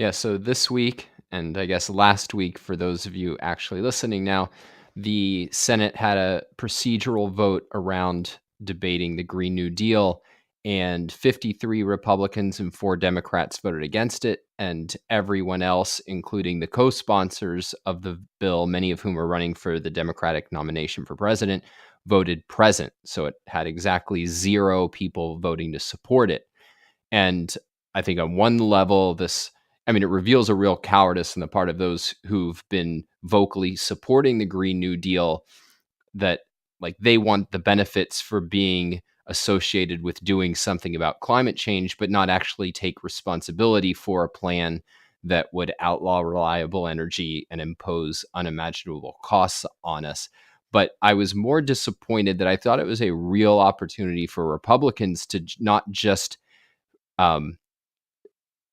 Yeah, so this week, and I guess last week for those of you actually listening now, the Senate had a procedural vote around debating the Green New Deal, and 53 Republicans and 4 Democrats voted against it, and everyone else, including the co-sponsors of the bill, many of whom are running for the Democratic nomination for president, voted present. So it had exactly 0 people voting to support it. And I think on one level, it reveals a real cowardice on the part of those who've been vocally supporting the Green New Deal, that like they want the benefits for being associated with doing something about climate change, but not actually take responsibility for a plan that would outlaw reliable energy and impose unimaginable costs on us. But I was more disappointed that I thought it was a real opportunity for Republicans to not just um,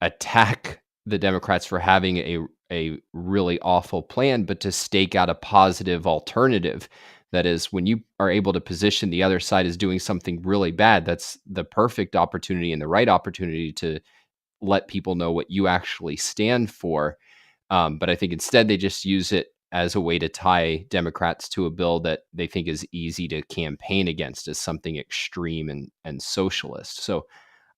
attack the Democrats for having a really awful plan, but to stake out a positive alternative. That is, when you are able to position the other side as doing something really bad, that's the perfect opportunity and the right opportunity to let people know what you actually stand for. But I think instead they just use it as a way to tie Democrats to a bill that they think is easy to campaign against as something extreme and socialist. So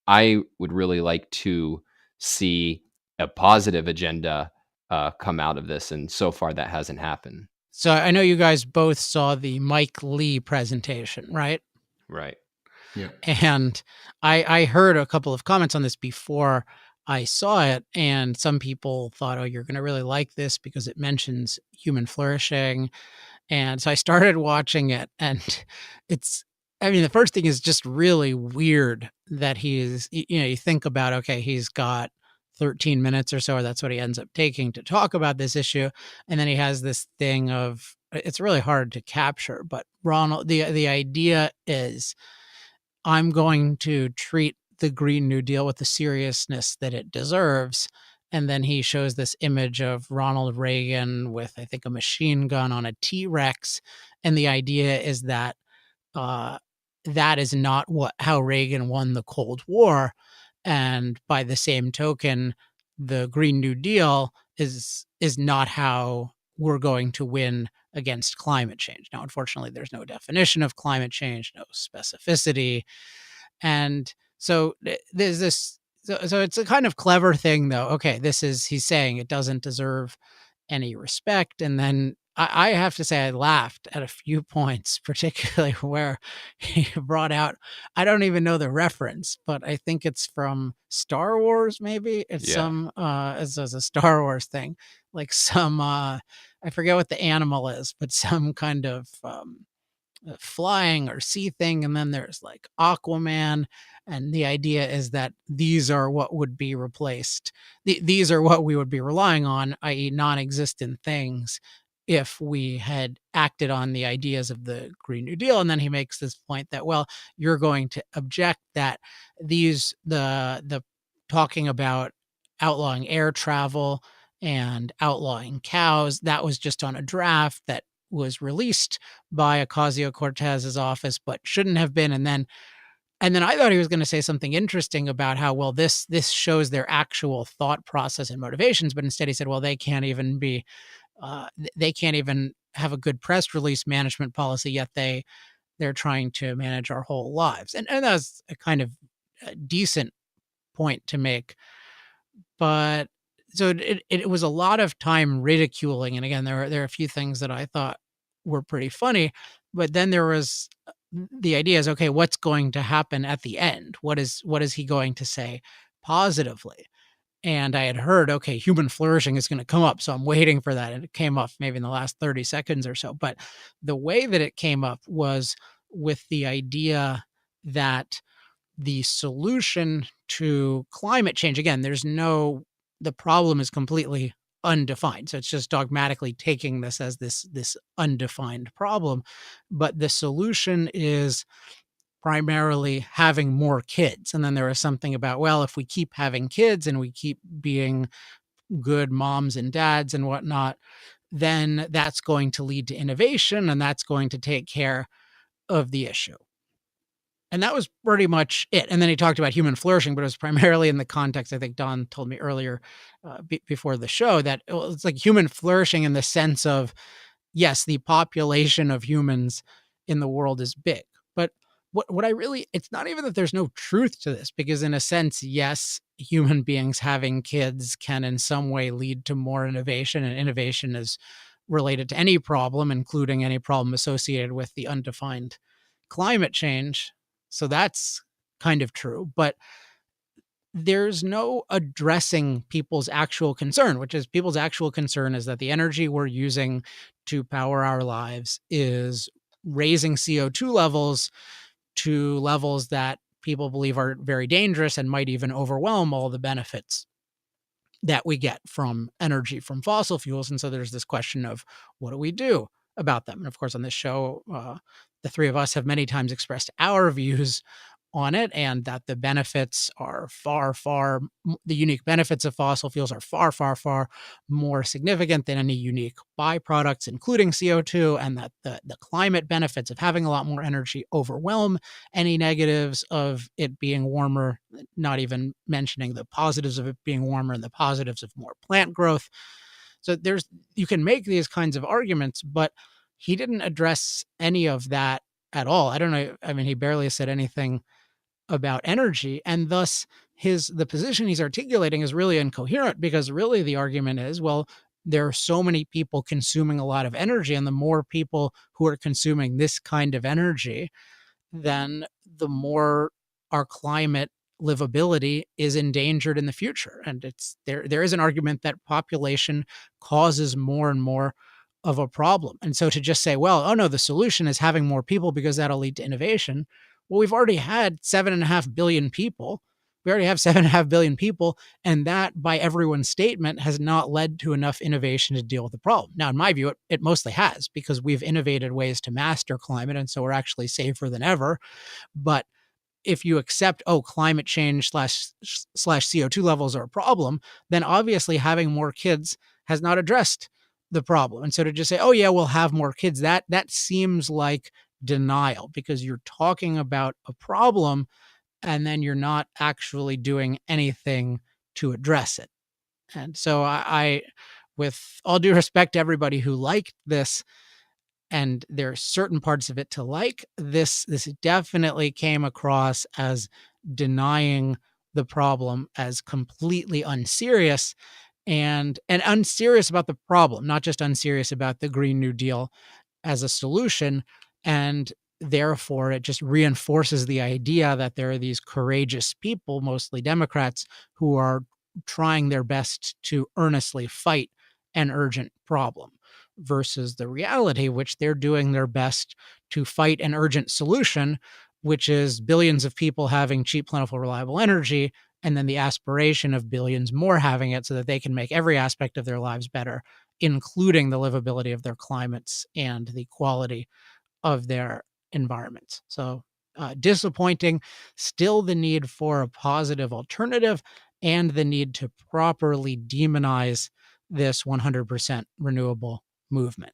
I would really like to see a positive agenda come out of this, and so far that hasn't happened. So I know you guys both saw the Mike Lee presentation, right? Right. Yeah. And I heard a couple of comments on this before I saw it, and some people thought, oh, you're going to really like this because it mentions human flourishing. And so I started watching it, and the first thing is just really weird that you think about, okay, he's got 13 minutes or so, or that's what he ends up taking to talk about this issue. And then he has this thing of, it's really hard to capture, but Ronald, the idea is, I'm going to treat the Green New Deal with the seriousness that it deserves. And then he shows this image of Ronald Reagan with, I think, a machine gun on a T-Rex. And the idea is that uh, that is not how Reagan won the Cold War. And by the same token, the Green New Deal is not how we're going to win against climate change. Now, unfortunately, there's no definition of climate change, no specificity. And so there's this, so it's a kind of clever thing, though. Okay, he's saying it doesn't deserve any respect. And then I have to say, I laughed at a few points, particularly where he brought out, I don't even know the reference, but I think it's from Star Wars, maybe. It's Yeah. some, as a Star Wars thing, like some, I forget what the animal is, but some kind of, flying or sea thing. And then there's like Aquaman. And the idea is that these are what would be replaced. These are what we would be relying on, i.e., non existent things, if we had acted on the ideas of the Green New Deal. And then he makes this point that, well, you're going to object that the talking about outlawing air travel and outlawing cows, that was just on a draft that was released by Ocasio-Cortez's office, but shouldn't have been. And then I thought he was going to say something interesting about how, well, this shows their actual thought process and motivations, but instead he said, well, they can't even have a good press release management policy, yet they're trying to manage our whole lives. And that was a kind of a decent point to make. But so it was a lot of time ridiculing. And again, there are a few things that I thought were pretty funny, but then there was the idea is, okay, what's going to happen at the end? What is he going to say positively? And I had heard, okay, human flourishing is going to come up. So I'm waiting for that. And it came up maybe in the last 30 seconds or so. But the way that it came up was with the idea that the solution to climate change, again, the problem is completely undefined. So it's just dogmatically taking this as this undefined problem. But the solution is primarily having more kids. And then there was something about, well, if we keep having kids and we keep being good moms and dads and whatnot, then that's going to lead to innovation and that's going to take care of the issue. And that was pretty much it. And then he talked about human flourishing, but it was primarily in the context, I think Don told me earlier, before the show, that it's like human flourishing in the sense of, yes, the population of humans in the world is big. But what I really, it's not even that there's no truth to this, because in a sense, yes, human beings having kids can in some way lead to more innovation, and innovation is related to any problem, including any problem associated with the undefined climate change. So that's kind of true. But there's no addressing people's actual concern, which is people's actual concern is that the energy we're using to power our lives is raising CO2 levels to levels that people believe are very dangerous and might even overwhelm all the benefits that we get from energy from fossil fuels. And so there's this question of what do we do about them? And of course, on this show, the three of us have many times expressed our views on it, and that the benefits are the unique benefits of fossil fuels are far more significant than any unique byproducts, including CO2, and that the climate benefits of having a lot more energy overwhelm any negatives of it being warmer, not even mentioning the positives of it being warmer and the positives of more plant growth. So you can make these kinds of arguments, but he didn't address any of that at all. I don't know. I mean, he barely said anything about energy, and thus the position he's articulating is really incoherent, because really the argument is, well, there are so many people consuming a lot of energy, and the more people who are consuming this kind of energy, then the more our climate livability is endangered in the future. And there is an argument that population causes more and more of a problem. And so to just say, well, oh no, the solution is having more people because that'll lead to innovation. Well, we've already had 7.5 billion people. We already have 7.5 billion people. And that, by everyone's statement, has not led to enough innovation to deal with the problem. Now, in my view, it mostly has, because we've innovated ways to master climate. And so we're actually safer than ever. But if you accept, oh, climate change slash CO2 levels are a problem, then obviously having more kids has not addressed the problem. And so to just say, oh yeah, we'll have more kids, that seems like denial, because you're talking about a problem and then you're not actually doing anything to address it. And so I with all due respect to everybody who liked this, and there are certain parts of it to like, this definitely came across as denying the problem, as completely unserious, and unserious about the problem, not just unserious about the Green New Deal as a solution. And therefore, it just reinforces the idea that there are these courageous people, mostly Democrats, who are trying their best to earnestly fight an urgent problem, versus the reality, which they're doing their best to fight an urgent solution, which is billions of people having cheap, plentiful, reliable energy, and then the aspiration of billions more having it so that they can make every aspect of their lives better, including the livability of their climates and the quality of their environments. So disappointing, still the need for a positive alternative, and the need to properly demonize this 100% renewable movement.